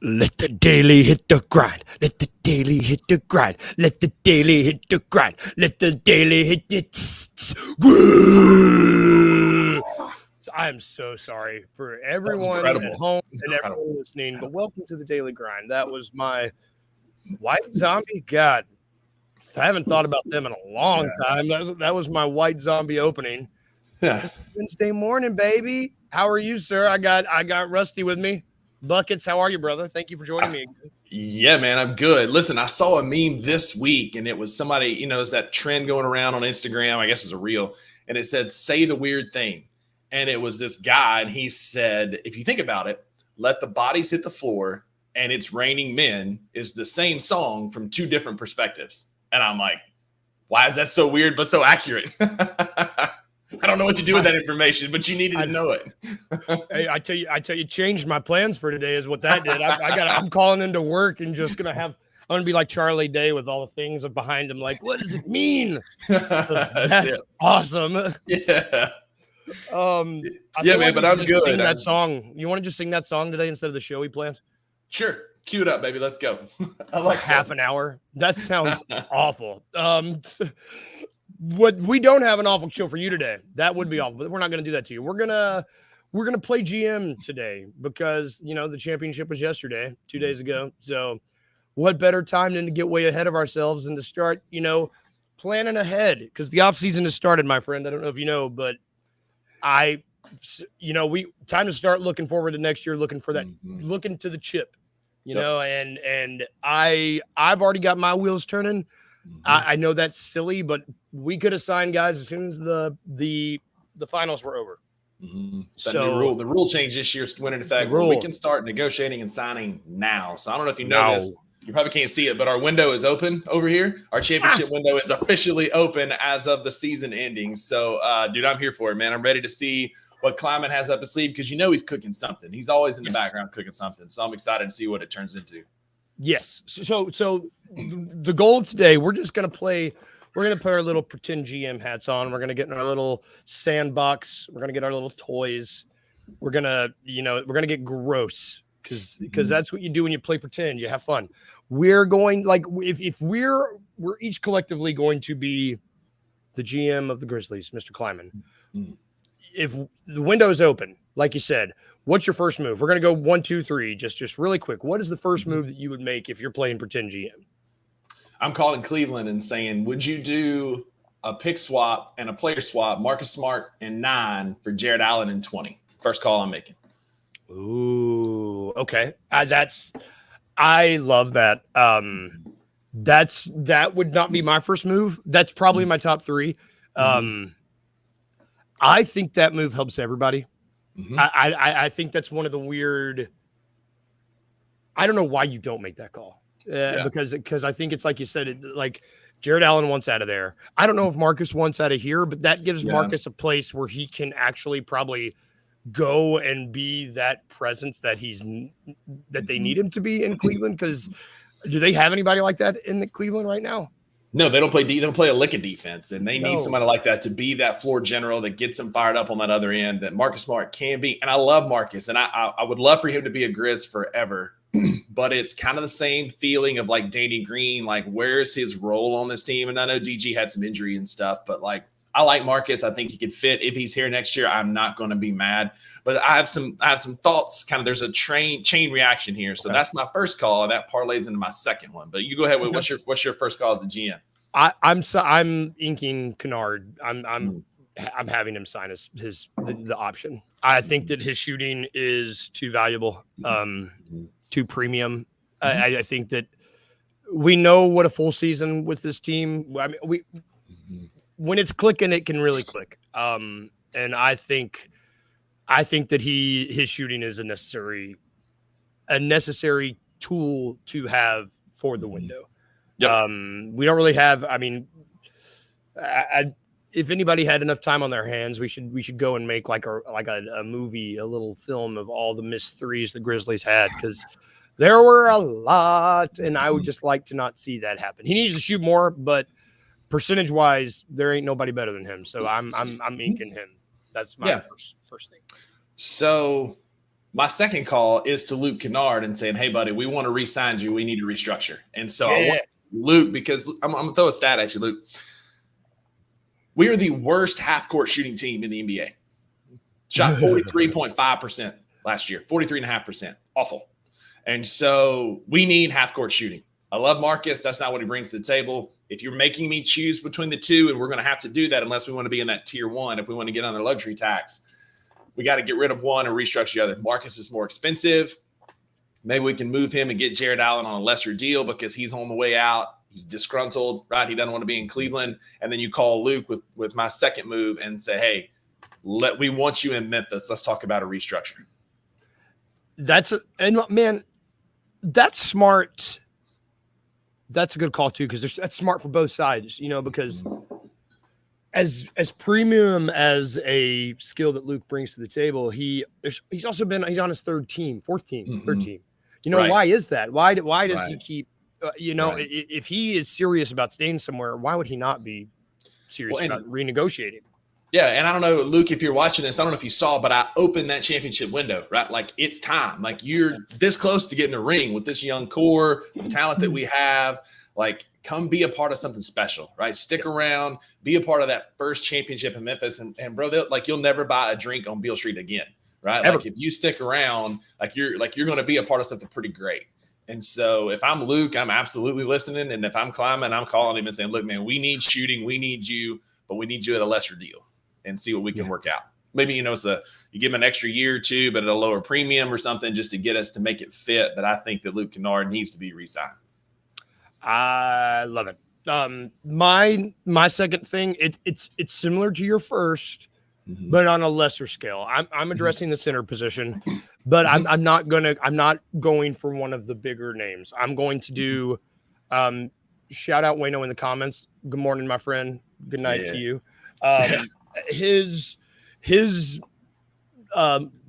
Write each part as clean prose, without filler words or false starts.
Let the daily hit the grind. Let the daily hit the grind. Let the daily hit the grind. Let the daily hit the. I am so sorry for That's everyone at incredible. home It's and incredible. everyone listening, but welcome to the Daily Grind. That was my white zombie. God, I haven't thought about them in a long time. That was my white zombie opening. Yeah. It's Wednesday morning, baby. How are you, sir? I got Rusty with me. Buckets, how are you, brother? Thank you for joining me. Yeah, man, I'm good. Listen, I saw a meme this week and it was somebody, it's that trend going around on Instagram. I guess it's a reel. And it said, say the weird thing. And it was this guy. And he said, if you think about it, let the bodies hit the floor and it's raining men is the same song from two different perspectives. And I'm like, why is that so weird, but so accurate? I don't know what to do with that information, but you needed to know it. Hey, I tell you, changed my plans for today is what that did. I'm calling into work and just I'm gonna be like Charlie Day with all the things behind him. Like, what does it mean? That's awesome. Yeah. Yeah, man, but I'm good. Sing that song. You want to just sing that song today instead of the show we planned? Sure. Cue it up, baby. Let's go. I like half an hour. That sounds awful. What we don't have an awful show for you today. That would be awful, but we're not going to do that to you. We're gonna play GM today because the championship was yesterday, 2 days ago. So, what better time than to get way ahead of ourselves and to start, planning ahead because the off season has started, my friend. I don't know if you know, but we time to start looking forward to next year, looking for that, looking to the chip, and I've already got my wheels turning. I know that's silly, but we could have signed guys as soon as the finals were over. So the rule change this year went into effect. We can start negotiating and signing now. So I don't know if you know this. You probably can't see it, but our window is open over here. Our championship window is officially open as of the season ending. So, dude, I'm here for it, man. I'm ready to see what Kleiman has up his sleeve because he's cooking something. He's always in the background cooking something. So I'm excited to see what it turns into. Yes. So the goal of today, we're just going to play. We're going to put our little pretend GM hats on. We're going to get in our little sandbox. We're going to get our little toys. We're going to, we're going to get gross because that's what you do when you play pretend. You have fun. We're going if we're each collectively going to be the GM of the Grizzlies, Mr. Kleiman. If the window is open, like you said, what's your first move? We're going to go 1, 2, 3, just really quick. What is the first move that you would make if you're playing pretend GM? I'm calling Cleveland and saying, would you do a pick swap and a player swap, Marcus Smart in 9 for Jared Allen in 20? First call I'm making. Ooh, okay. I love that. That would not be my first move. That's probably my top 3. I think that move helps everybody. I think that's one of the weird. I don't know why you don't make that call because I think it's like you said, like Jared Allen wants out of there. I don't know if Marcus wants out of here, but that gives Marcus a place where he can actually probably go and be that presence that they need him to be in Cleveland. Because do they have anybody like that in the Cleveland right now? No, they don't play. They don't play a lick of defense, and they need somebody like that to be that floor general that gets them fired up on that other end. That Marcus Smart can be, and I love Marcus, and I would love for him to be a Grizz forever. But it's kind of the same feeling of like Danny Green. Like, where's his role on this team? And I know DG had some injury and stuff, but like, I like Marcus. I think he could fit. If he's here next year, I'm not going to be mad. But I have some thoughts. Kind of, there's a chain reaction here. So that's my first call, and that parlays into my second one. But you go ahead with what's your first call as a GM? I'm inking Kennard. I'm having him sign the option. I think that his shooting is too valuable, too premium. I think that we know what a full season with this team. I mean, when it's clicking, it can really click. And I think that his shooting is a necessary tool to have for the window. Yep. We don't really have. I mean, if anybody had enough time on their hands, we should go and make like a movie, a little film of all the missed threes the Grizzlies had, because there were a lot, and I would just like to not see that happen. He needs to shoot more, but percentage wise, there ain't nobody better than him. So I'm inking him. That's my first thing. So My second call is to Luke Kennard and saying, hey, buddy, we want to re-sign you. We need to restructure. And so I want Luke, because I'm going to throw a stat at you, Luke. We are the worst half-court shooting team in the NBA. Shot 43.5% last year, 43.5%. Awful. And so we need half-court shooting. I love Marcus. That's not what he brings to the table. If you're making me choose between the two, and we're going to have to do that unless we want to be in that tier one, if we want to get on their luxury tax, we got to get rid of one and restructure the other. Marcus is more expensive. Maybe we can move him and get Jared Allen on a lesser deal because he's on the way out. He's disgruntled, right? He doesn't want to be in Cleveland. And then you call Luke with my second move and say, hey, we want you in Memphis. Let's talk about a restructure. That's smart. That's a good call too, because that's smart for both sides, because as premium as a skill that Luke brings to the table, he's also he's on his third team. Right. Why is that? Why does he keep, if he is serious about staying somewhere, why would he not be serious about renegotiating? Yeah, and I don't know, Luke, if you're watching this, I don't know if you saw, but I opened that championship window, right? Like, it's time. Like, you're this close to getting a ring with this young core, the talent that we have. Like, come be a part of something special, right? Stick around, be a part of that first championship in Memphis. And bro, you'll never buy a drink on Beale Street again, right? Ever. Like, if you stick around, you're going to be a part of something pretty great. And so if I'm Luke, I'm absolutely listening. And if I'm Kleiman, I'm calling him and saying, look, man, we need shooting. We need you, but we need you at a lesser deal. And see what we can work out. Maybe, you give him an extra year or two, but at a lower premium or something just to get us to make it fit. But I think that Luke Kennard needs to be re-signed. I love it. My second thing, it's similar to your first, but on a lesser scale. I'm addressing the center position, but I'm not going for one of the bigger names. I'm going to do shout out Wayno in the comments. Good morning, my friend. Good night to you. His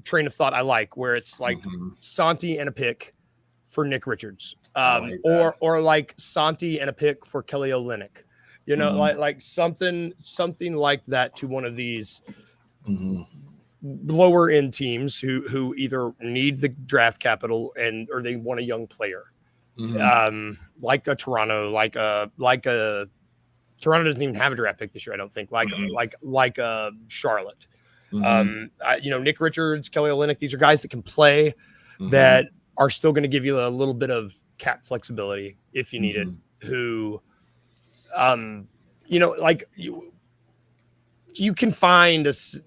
train of thought I like, where it's like Santi and a pick for Nick Richards, or like Santi and a pick for Kelly Olynyk, like something like that to one of these lower end teams who either need the draft capital or they want a young player, like a Toronto, like a Toronto doesn't even have a draft pick this year, I don't think. Like Charlotte, Nick Richards, Kelly Olynyk. These are guys that can play, that are still going to give you a little bit of cap flexibility if you need it. Who, you can find there's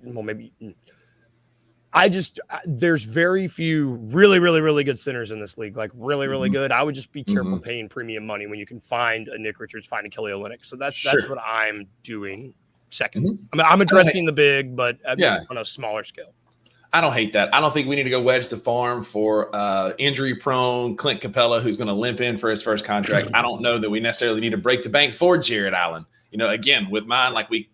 very few really, really, really good centers in this league, like really, really good. I would just be careful paying premium money when you can find a Nick Richards, find a Kelly Olynyk. So that's what I'm doing second. I mean, I'm addressing the big, but on a smaller scale. I don't hate that. I don't think we need to go wedge the farm for injury-prone Clint Capella, who's going to limp in for his first contract. I don't know that we necessarily need to break the bank for Jared Allen. Again, with mine, like we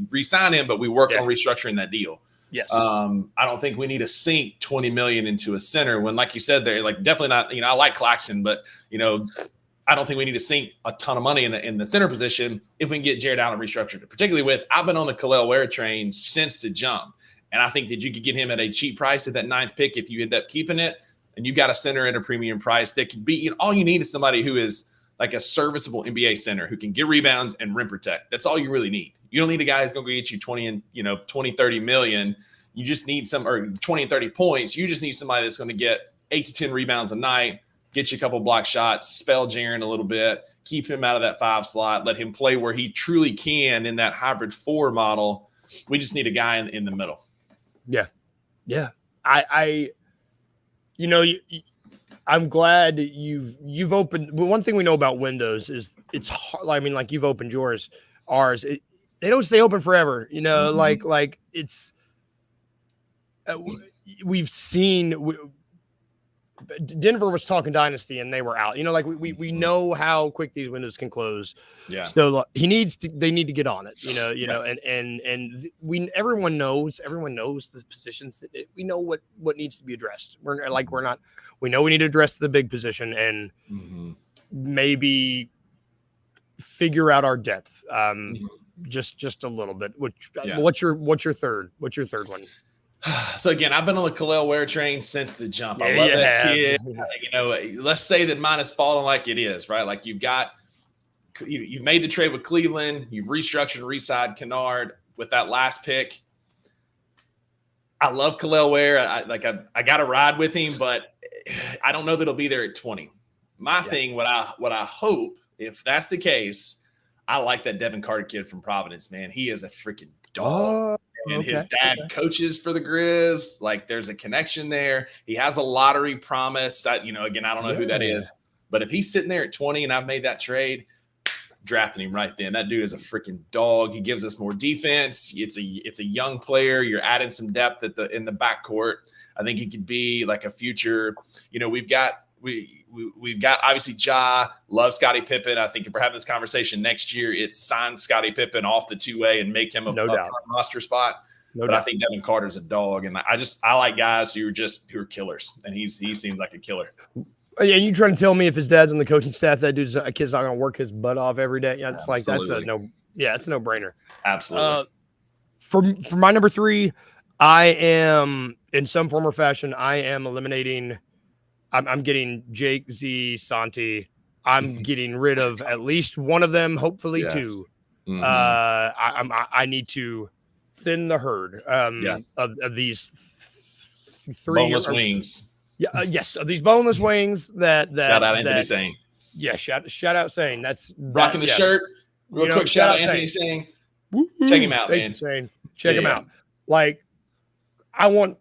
re-sign him, but we work on restructuring that deal. Yes. I don't think we need to sink $20 million into a center when, like you said, they're like definitely not. I like Claxton, but I don't think we need to sink a ton of money in the center position if we can get Jared Allen restructured. Particularly I've been on the Khalil Ware train since the jump, and I think that you could get him at a cheap price at that 9th pick if you end up keeping it, and you got a center at a premium price that can be. All you need is somebody who is like a serviceable NBA center who can get rebounds and rim protect. That's all you really need. You don't need a guy who's going to get you 20, 30 million. You just need 20 and 30 points. You just need somebody that's going to get 8 to 10 rebounds a night, get you a couple block shots, spell Jaren a little bit, keep him out of that 5 slot, let him play where he truly can in that hybrid 4 model. We just need a guy in the middle. Yeah. Yeah. I'm glad you've opened. Well, one thing we know about windows is it's hard. I mean, like you've opened ours. They don't stay open forever. Like it's. We've seen. Denver was talking dynasty and they were out. We know how quick these windows can close. Yeah. So they need to get on it. And everyone knows the positions that we know what needs to be addressed. We know we need to address the big position and maybe figure out our depth. Just a little bit. What's your third? What's your third one? So again, I've been on the Khalil Ware train since the jump. I Yeah, love you that have. kid. Let's say that mine is falling like it is, right? Like you've made the trade with Cleveland, you've restructured and re-signed Kennard with that last pick. I love Khalil Ware. I got to ride with him, but I don't know that he'll be there at 20. My thing, what I hope, if that's the case, I like that Devin Carter kid from Providence, man. He is a freaking dog. And his dad coaches for the Grizz. Like, there's a connection there. He has a lottery promise. Again, I don't know who that is. But if he's sitting there at 20 and I've made that trade, drafting him right then. That dude is a freaking dog. He gives us more defense. It's a young player. You're adding some depth in the backcourt. I think he could be like a future. We've got obviously Ja, love Scottie Pippen. I think if we're having this conversation next year, it's sign Scottie Pippen off the 2A and make him a roster spot. But I think Devin Carter's a dog, and I like guys who are killers, and he seems like a killer. Yeah, you trying to tell me if his dad's on the coaching staff, that kid's not going to work his butt off every day? Yeah, it's like that's a no. Yeah, it's a no-brainer. Absolutely. For my number 3, I am in some form or fashion. I am eliminating. I'm getting Jake, Z, Santi. I'm getting rid of at least one of them, hopefully 2. Mm-hmm. I need to thin the herd of these 3 boneless wings. Yeah, yes, of these boneless wings that shout out Anthony Sane. Yeah, shout out Sane. That's rocking the shirt. Real quick, shout out Anthony Sane. Check him out, man. Check him out. Like, I'm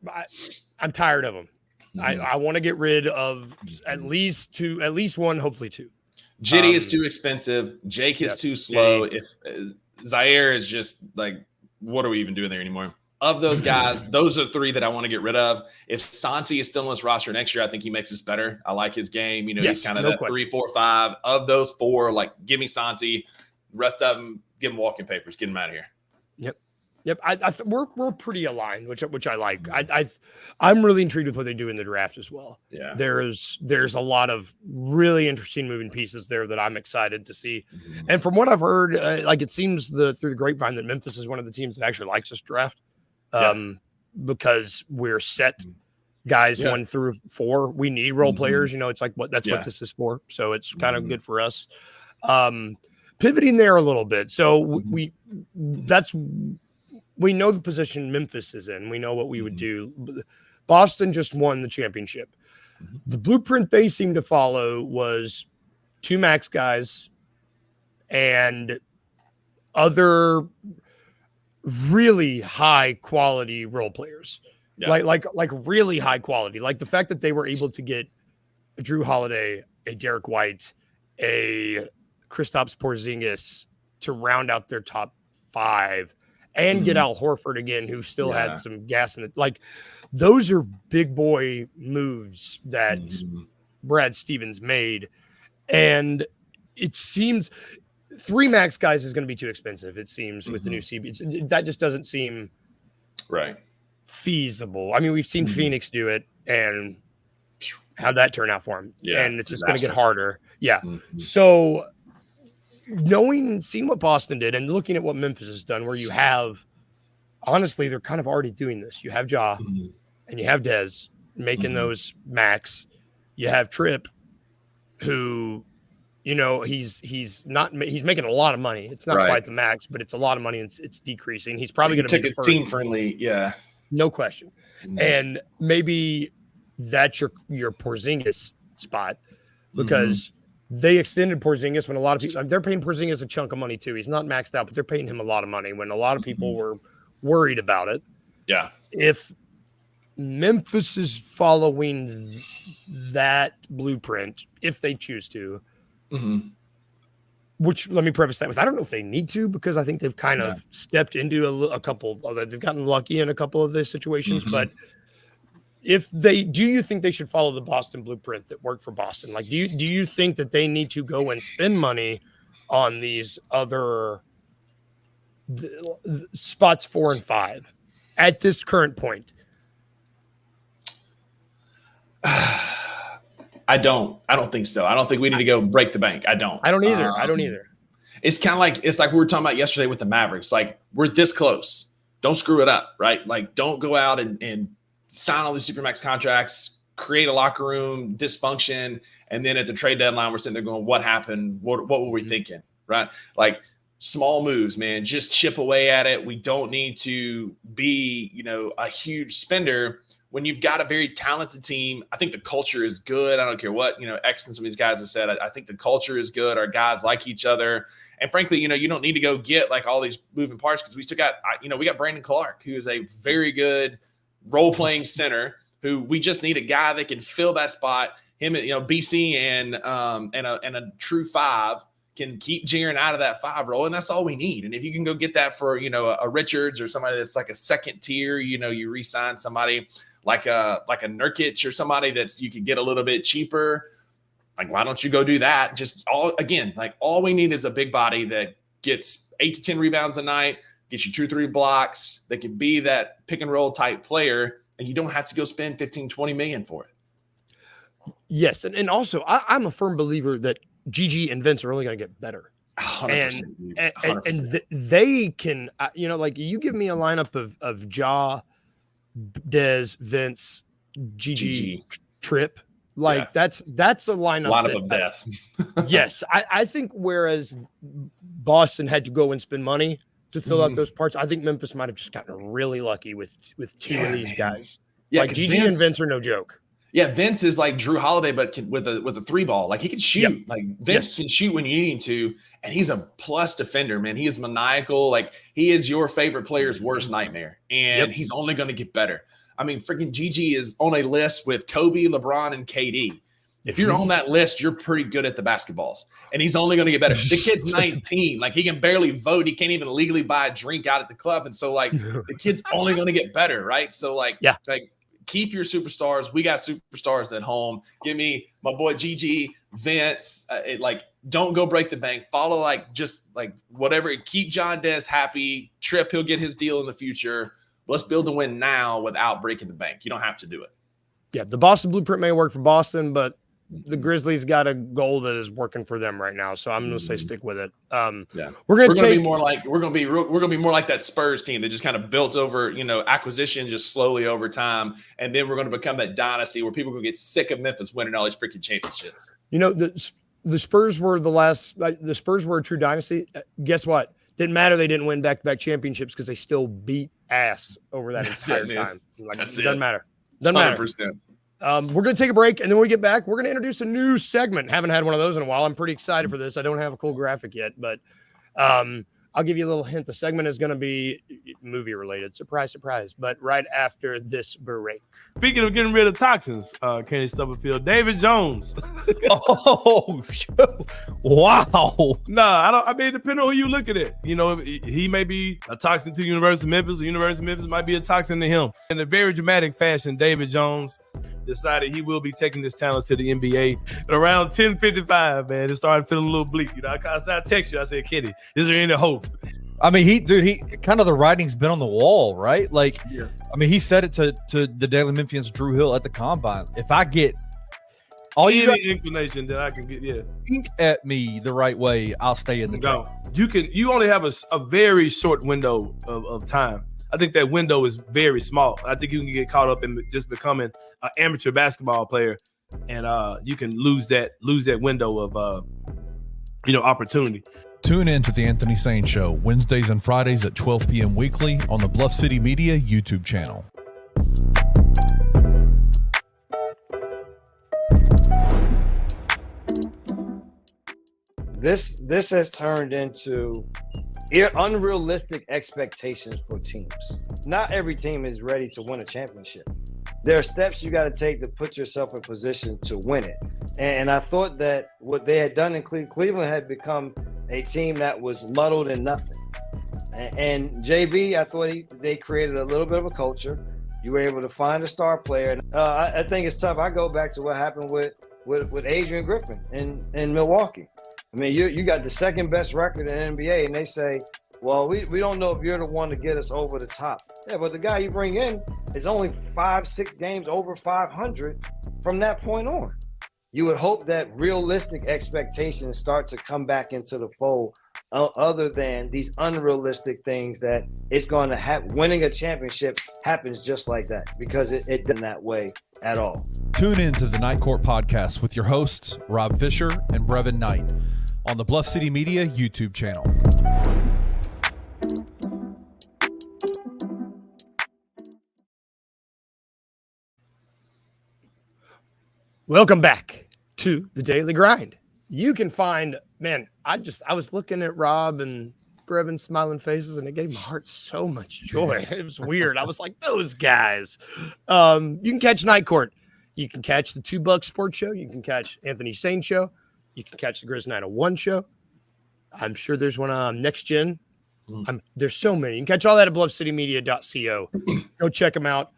tired of him. Mm-hmm. I want to get rid of at least one, hopefully 2. Jitty is too expensive. Jake is too slow. If Zaire is just like, what are we even doing there anymore? Of those guys, those are 3 that I want to get rid of. If Santi is still on this roster next year, I think he makes us better. I like his game. He's kind of that 3, 4, 5. Of those 4, like, give me Santi. The rest of them, give them walking papers. Get them out of here. Yep. We're pretty aligned, which I like. I'm really intrigued with what they do in the draft as well. Yeah. There's a lot of really interesting moving pieces there that I'm excited to see. Mm-hmm. And from what I've heard, it seems through the grapevine that Memphis is one of the teams that actually likes this draft. Because we're set guys 1 through 4. We need role players. It's like what this is for. So it's kind of good for us. Pivoting there a little bit. So we know the position Memphis is in. We know what we would do. Boston just won the championship. The blueprint they seemed to follow was 2 max guys and other really high quality role players, like really high quality. Like the fact that they were able to get a Drew Holiday, a Derek White, a Kristaps Porzingis to round out their top 5, and get Al Horford again, who still had some gas in it. Like, those are big boy moves that Brad Stevens made, and it seems 3 max guys is going to be too expensive. It seems with the new CB, that just doesn't seem feasible. I mean, we've seen Phoenix do it, and how'd that turn out for him? Yeah, and it's just going to get harder. Yeah. So seeing what Boston did and looking at what Memphis has done, where you have, honestly, they're kind of already doing this. You have Ja and you have Dez making those max. You have Tripp, who, he's making a lot of money. It's not quite the max, but it's a lot of money, and it's decreasing. He's probably going to take a team friendly. Yeah. No question. And maybe that's your Porzingis spot, because they extended Porzingis when a lot of people, they're paying Porzingis a chunk of money too. He's not maxed out, but they're paying him a lot of money when a lot of people were worried about it. Yeah. If Memphis is following that blueprint, if they choose to, which, let me preface that with, I don't know if they need to, because I think they've kind of stepped into a couple, they've gotten lucky in a couple of these situations, but do you think they should follow the Boston blueprint that worked for Boston? Like, do you think that they need to go and spend money on these other spots 4 and 5 at this current point? I don't think so. I don't think we need to go break the bank. I don't either. I don't either. It's kind of like, we were talking about yesterday with the Mavericks. Like, we're this close. don't screw it up, right? Like, don't go out and sign all these supermax contracts, create a locker room dysfunction, and then at the trade deadline, we're sitting there going, what happened? What were we thinking, right? Like, small moves, man, just chip away at it. We don't need to be, a huge spender when you've got a very talented team. I think the culture is good. I don't care what, X and some of these guys have said. I think the culture is good. Our guys like each other. And frankly, you don't need to go get like all these moving parts, because we still got, we got Brandon Clark, who is a very good role-playing center, who we just need a guy that can fill that spot. Him, BC and a true 5 can keep Jaren out of that 5 role, and that's all we need. And if you can go get that for, a Richards or somebody that's like a second tier, you re-sign somebody like a Nurkic or somebody that's you could get a little bit cheaper. Like, why don't you go do that? Just all we need is a big body that gets 8 to 10 rebounds a night, gets you 2-3 blocks, that can be that pick and roll type player, and you don't have to go spend 15-20 million for it. Yes, and also I'm a firm believer that Gigi and Vince are only going to get better. 100%, and they can, like, you give me a lineup of Ja, Dez, Vince, Gigi. Trip. Like, that's a lineup of death. Yes. I think whereas Boston had to go and spend money to fill out those parts, I think Memphis might have just gotten really lucky with two of these guys. Yeah, like Gigi and Vince are no joke. Yeah, Vince is like Drew Holiday, but with a 3-ball. Like, he can shoot. Yep. Like, Vince can shoot when you need him to, and he's a plus defender, man. He is maniacal. Like, he is your favorite player's worst nightmare, and he's only going to get better. I mean, freaking Gigi is on a list with Kobe, LeBron, and KD. If you're on that list, you're pretty good at the basketballs, and he's only going to get better. The kid's 19. Like, he can barely vote. He can't even legally buy a drink out at the club, and so, like, the kid's only going to get better, right? So, like, keep your superstars. We got superstars at home. Give me my boy Gigi, Vince. Don't go break the bank. Follow just whatever. Keep John Dez happy. Tripp, he'll get his deal in the future. Let's build a win now without breaking the bank. You don't have to do it. Yeah, the Boston blueprint may work for Boston, but the Grizzlies got a goal that is working for them right now. So I'm going to say stick with it. We're going to be more like that Spurs team that just kind of built over, acquisition just slowly over time. And then we're going to become that dynasty where people are going to get sick of Memphis winning all these freaking championships. The Spurs were the Spurs were a true dynasty. Guess what? Didn't matter. They didn't win back-to-back championships because they still beat ass over that entire time. Doesn't matter. Doesn't 100%. Matter. We're going to take a break, and then when we get back, we're going to introduce a new segment. Haven't had one of those in a while. I'm pretty excited for this. I don't have a cool graphic yet, but I'll give you a little hint. The segment is going to be movie-related. Surprise, surprise. But right after this break. Speaking of getting rid of toxins, Kenny Stubblefield, David Jones. Oh, wow. Nah, I mean, depending on who you look at it. He may be a toxin to University of Memphis. The University of Memphis might be a toxin to him. In a very dramatic fashion, David Jones decided he will be taking his talents to the NBA. At around 10:55, man, it started feeling a little bleak. I text you. I said, Kenny, is there any hope? I mean, he kind of the writing's been on the wall, right? Like, I mean, he said it to the Daily Memphians, Drew Hill at the combine. If I get all any inclination that I can get, think at me the right way, I'll stay in the game. You only have a very short window of time. I think that window is very small. I think you can get caught up in just becoming an amateur basketball player, and you can lose that window of opportunity. Tune in to the Anthony Sane Show Wednesdays and Fridays at 12 p.m. weekly on the Bluff City Media YouTube channel. This has turned into unrealistic expectations for teams. Not every team is ready to win a championship. There are steps you got to take to put yourself in position to win it. And I thought that what they had done in Cleveland had become a team that was muddled in nothing. And JB, I thought they created a little bit of a culture. You were able to find a star player. I think it's tough. I go back to what happened with Adrian Griffin in Milwaukee. I mean, you got the second best record in the NBA, and they say, well, we don't know if you're the one to get us over the top. Yeah, but the guy you bring in is only 5-6 games over 500 from that point on. You would hope that realistic expectations start to come back into the fold other than these unrealistic things that it's going to happen. Winning a championship happens just like that because it doesn't that way at all. Tune in to the Night Court podcast with your hosts, Rob Fisher and Brevin Knight, on the Bluff City Media YouTube channel. Welcome back to the Daily Grind. You can find, man, I was looking at Rob and Brevin smiling faces, and it gave my heart so much joy. It was weird. I was like, those guys. You can catch Night Court. You can catch the $2 Sports Show. You can catch Anthony Sane Show. You can catch the Grizz 901 Show. I'm sure there's one on Next Gen. There's so many. You can catch all that at bluffcitymedia.co. Go check them out.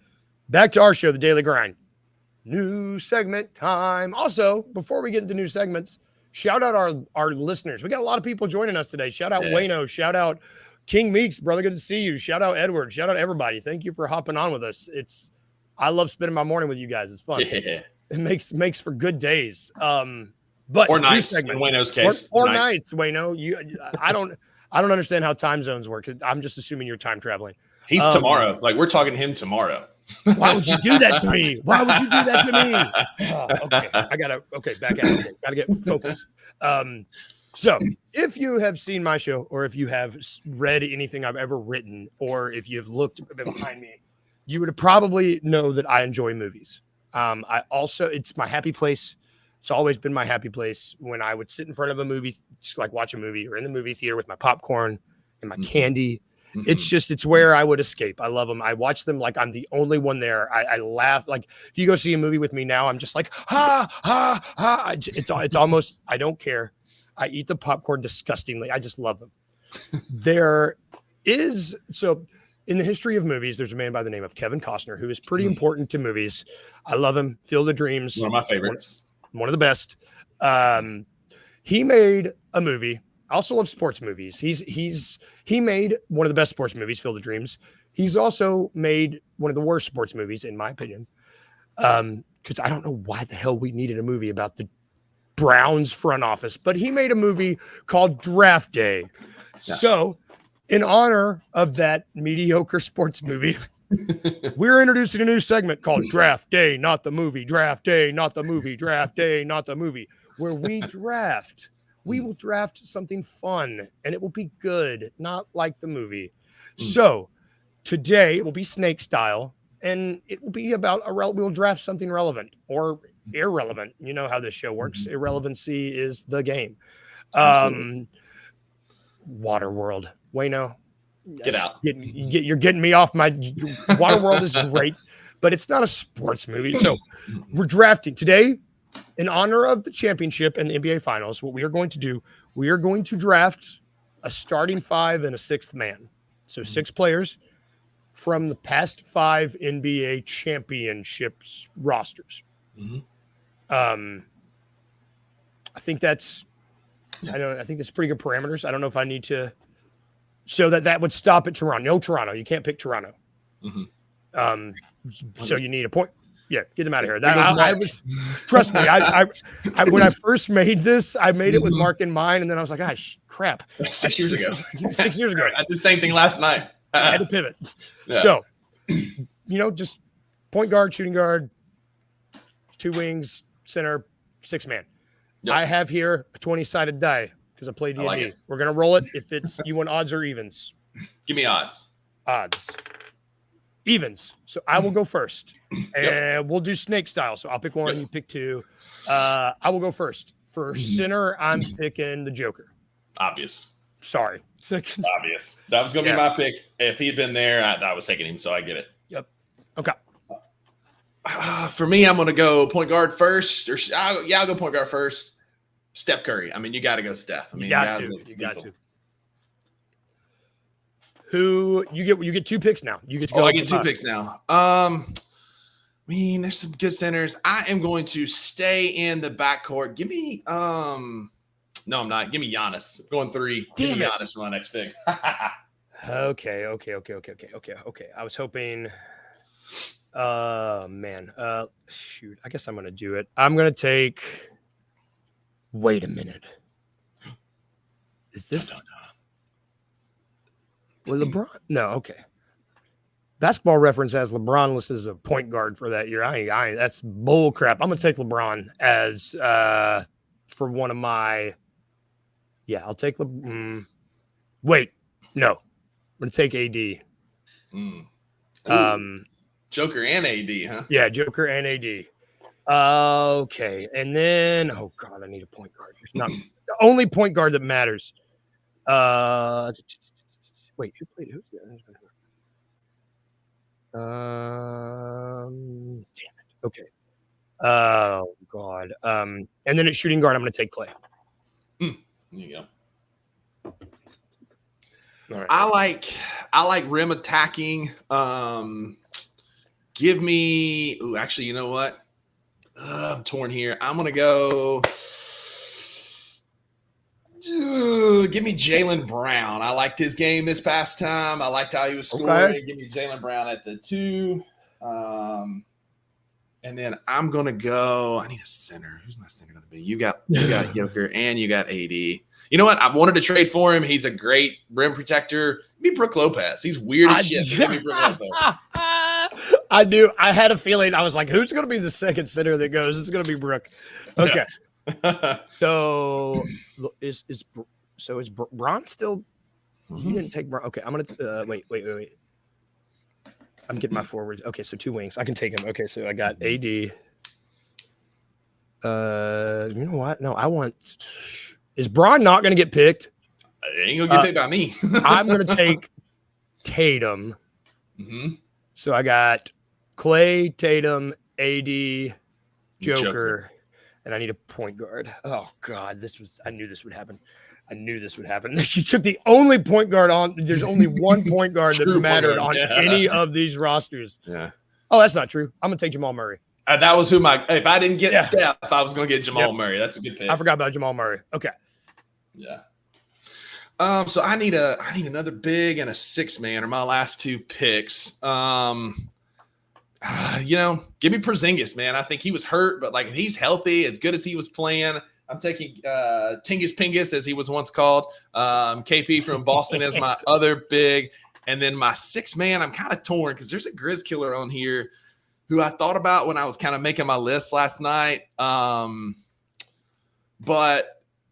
Back to our show, the Daily Grind. New segment time. Also, before we get into new segments, shout out our listeners. We got a lot of people joining us today. Shout out Wayno. Shout out King Meeks, brother. Good to see you. Shout out Edward. Shout out everybody. Thank you for hopping on with us. I love spending my morning with you guys. It's fun. Yeah. It makes for good days. But or nights in Wayno's case. Or nights, Wayno. I don't understand how time zones work. I'm just assuming you're time traveling. He's tomorrow. Like we're talking to him tomorrow. Why would you do that to me? Why would you do that to me? Okay. Back at it. Gotta get focused. So if you have seen my show, or if you have read anything I've ever written, or if you've looked behind me, you would probably know that I enjoy movies. It's my happy place. It's always been my happy place when I would sit in front of a movie, just like watch a movie, or in the movie theater with my popcorn and my candy. It's where I would escape. I love them. I watch them like I'm the only one there. I laugh. Like if you go see a movie with me now, I'm just like, ha, ha, ha. It's almost, I don't care. I eat the popcorn disgustingly. I just love them. So in the history of movies, there's a man by the name of Kevin Costner, who is pretty important to movies. I love him. Field of Dreams. One of my favorites. One of the best. He made a movie. I also love sports movies. He made one of the best sports movies, Field of Dreams. He's also made one of the worst sports movies, in my opinion. Because I don't know why the hell we needed a movie about the Browns front office, but he made a movie called Draft Day. Yeah. So, in honor of that mediocre sports movie, we're introducing a new segment called Draft Day, not the movie. Draft Day, not the movie. Draft Day, not the movie. Where we draft. We will draft something fun, and it will be good, not like the movie. So today it will be snake style, and it will be about we'll draft something relevant or irrelevant. You know how this show works. Irrelevancy is the game. Waterworld. Wayno. Get out. You're getting me off my Waterworld is great, but it's not a sports movie. So we're drafting today. In honor of the championship and the NBA Finals, what we are going to do, we are going to draft a starting five and a sixth man. So 6 players from the past 5 NBA championships rosters. I think that's pretty good parameters. I don't know if I need to show that would stop at Toronto. No Toronto. You can't pick Toronto. So you need a point. Yeah, get them out of here. Trust me. I when I first made this, I made it with Mark in mind, and then I was like, "Gosh, crap!" 6 years ago. 6 years ago, I did the same thing last night. I had to pivot. Yeah. So, just point guard, shooting guard, 2 wings, center, 6 man. Yep. I have here a 20-sided die because I play D&D. Like We're gonna roll it. If it's you want odds or evens. Give me odds. Evens. So I will go first, and we'll do snake style. So I'll pick 1, you pick 2. I will go first. For center, I'm picking the Joker. Obvious. Sorry. Obvious. That was going to be my pick. If he had been there, I was taking him, so I get it. Yep. Okay. For me, I'm going to go point guard first. I'll go point guard first. Steph Curry. I mean, you got to go Steph. I mean, you got to. Who you get 2 picks now. You get to go. I get 2 picks now. There's some good centers. I am going to stay in the backcourt. Give me no, I'm not. Give me Giannis. I'm going 3. Give me Giannis for my next pick. Okay. I was hoping. Man. Shoot. I guess I'm gonna do it. I'm gonna take. Wait a minute. Is this? Well, LeBron. No, okay. Basketball Reference has LeBron listed as a point guard for that year. I that's bull crap. I'm gonna take LeBron as for one of my. Yeah, I'll take wait, no, I'm gonna take AD. Joker and AD, huh? Yeah, Joker and AD. Okay, and then oh god, I need a point guard. It's not the only point guard that matters. Wait, who played who? Damn it. Okay. Oh god. And then at shooting guard, I'm going to take Clay. There you go. All right. I like rim attacking. Give me. Ooh, actually, you know what? I'm torn here. I'm gonna go. Give me Jaylen Brown. I liked his game this past time. I liked how he was scoring. Okay. Give me Jaylen Brown at the 2. And then I'm gonna go. I need a center. Who's my center gonna be? You got Joker and you got AD. You know what? I wanted to trade for him. He's a great rim protector. Give me Brook Lopez. He's weird as shit. Give me Brook Lopez. I knew. I had a feeling. I was like, who's going to be the second center that goes? It's going to be Brook. Okay. Yeah. So is Bron still? You didn't take Bron. Okay, I'm gonna wait. I'm getting my forwards. Okay, so 2 wings. I can take him. Okay, so I got AD. You know what? No, I want. Is Bron not going to get picked? Ain't gonna get picked by me. I'm going to take Tatum. Mm-hmm. So I got Clay, Tatum, AD, Joker. And I need a point guard. Oh God, I knew this would happen. You took the only point guard on. There's only one point guard that mattered on any of these rosters. Yeah. Oh, that's not true. I'm gonna take Jamal Murray. That was if I didn't get Steph, I was gonna get Jamal Murray. That's a good pick. I forgot about Jamal Murray. Okay. Yeah. So I need another big and a 6-man are my last 2 picks. Give me Porzingis, man. I think he was hurt, but like if he's healthy, as good as he was playing, I'm taking Tingus Pingus, as he was once called. KP from Boston as my other big. And then my 6-man, I'm kind of torn because there's a Grizz killer on here who I thought about when I was kind of making my list last night. But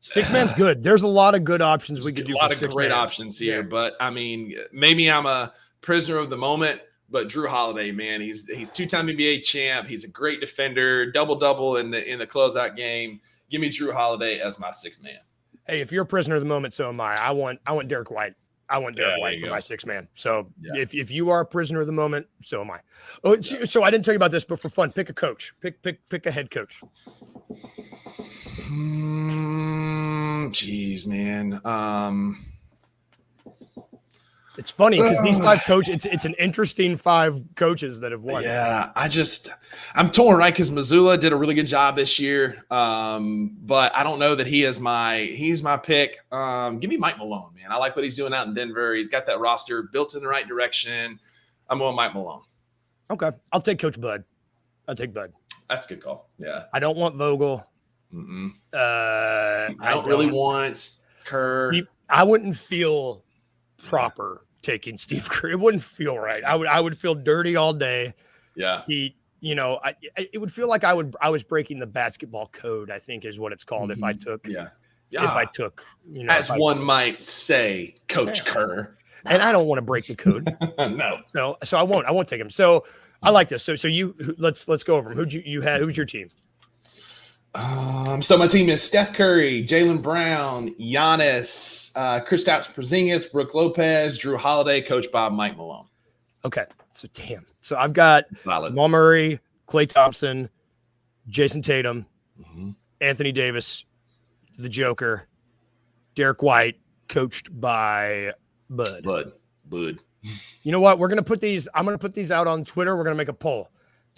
6-man's good. There's a lot of good options we could do. A lot of great options here. Yeah. But I mean, maybe I'm a prisoner of the moment. But Drew Holiday, man, he's 2-time NBA champ. He's a great defender, double in the closeout game. Give me Drew Holiday as my 6-man. Hey, if you're a prisoner of the moment, so am I. I want Derek White. I want Derek White for my 6-man. So if you are a prisoner of the moment, so am I. Oh, so I didn't tell you about this, but for fun, pick a coach. Pick a head coach. Jeez, man. It's funny because these 5 coaches, it's an interesting 5 coaches that have won. Yeah, I'm torn, right? Because Missoula did a really good job this year. But I don't know that he's my pick. Give me Mike Malone, man. I like what he's doing out in Denver. He's got that roster built in the right direction. I'm going Mike Malone. Okay. I'll take Coach Bud. I'll take Bud. That's a good call. Yeah. I don't want Vogel. I don't really want Kerr. I wouldn't feel proper taking Steve Kerr. It wouldn't feel right. I would feel dirty all day. Yeah. It would feel like I was breaking the basketball code, I think is what it's called. If I took, as one might say, Coach Kerr. And I don't want to break the code. No. So I won't take him. So I like this. So let's go over them. Who's your team? So my team is Steph Curry, Jaylen Brown, Giannis, Kristaps Porzingis, Brook Lopez, Drew Holiday, coached by Mike Malone. Okay. So damn. So I've got Jamal Murray, Klay Thompson, Jason Tatum, Anthony Davis, the Joker, Derek White, coached by Bud. You know what? I'm going to put these out on Twitter. We're going to make a poll.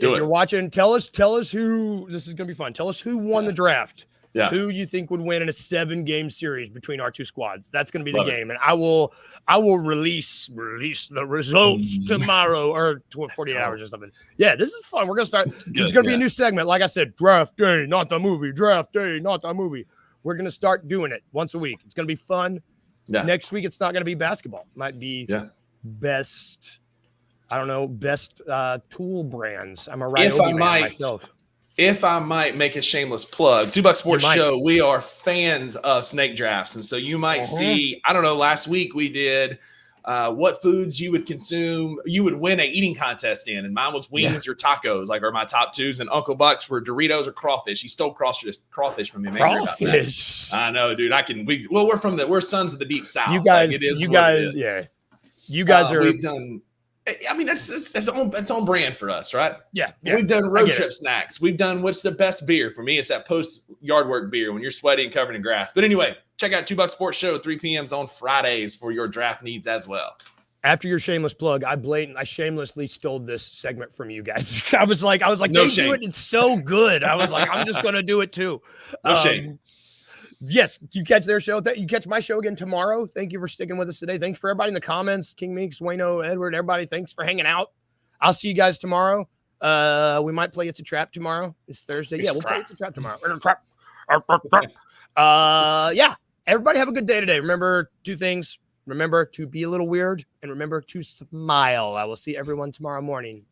If you're watching, tell us who, this is going to be fun. Tell us who won the draft. Yeah. Who you think would win in a 7-game series between our 2 squads. That's going to be the game. And I will release the results tomorrow or 48 hours or something. Yeah, this is fun. We're going to start. This is going to be a new segment. Like I said, draft day, not the movie. Draft day, not the movie. We're going to start doing it once a week. It's going to be fun. Yeah. Next week, it's not going to be basketball. Might be best. I don't know, best tool brands. I'm a Ryobi man myself. If I might make a shameless plug, $2 Sports Show, we are fans of snake drafts. And so you might see, I don't know, last week we did what foods you would consume, you would win a eating contest in. And mine was wings or tacos, like are my top twos. And Uncle Buck's were Doritos or crawfish. He stole crawfish from me. Crawfish. I know, dude. We're sons of the deep south. You guys, You guys are. We've done. I mean, that's on brand for us, right? Yeah. We've done road trip snacks. We've done what's the best beer for me. It's that post yard work beer when you're sweaty and covered in grass. But anyway, check out $2 Sports Show 3 p.m. on Fridays for your draft needs as well. After your shameless plug, I shamelessly stole this segment from you guys. I was like, no they shame. do it. It's so good. I was like, I'm just gonna do it too. No shame. Yes, you catch their show. You catch my show again tomorrow. Thank you for sticking with us today. Thanks for everybody in the comments. King Meeks, Wayno, Edward, everybody. Thanks for hanging out. I'll see you guys tomorrow. We might play It's a Trap tomorrow. It's Thursday. We'll play It's a Trap tomorrow. It's a trap. Yeah. Everybody have a good day today. Remember 2 things. Remember to be a little weird and remember to smile. I will see everyone tomorrow morning.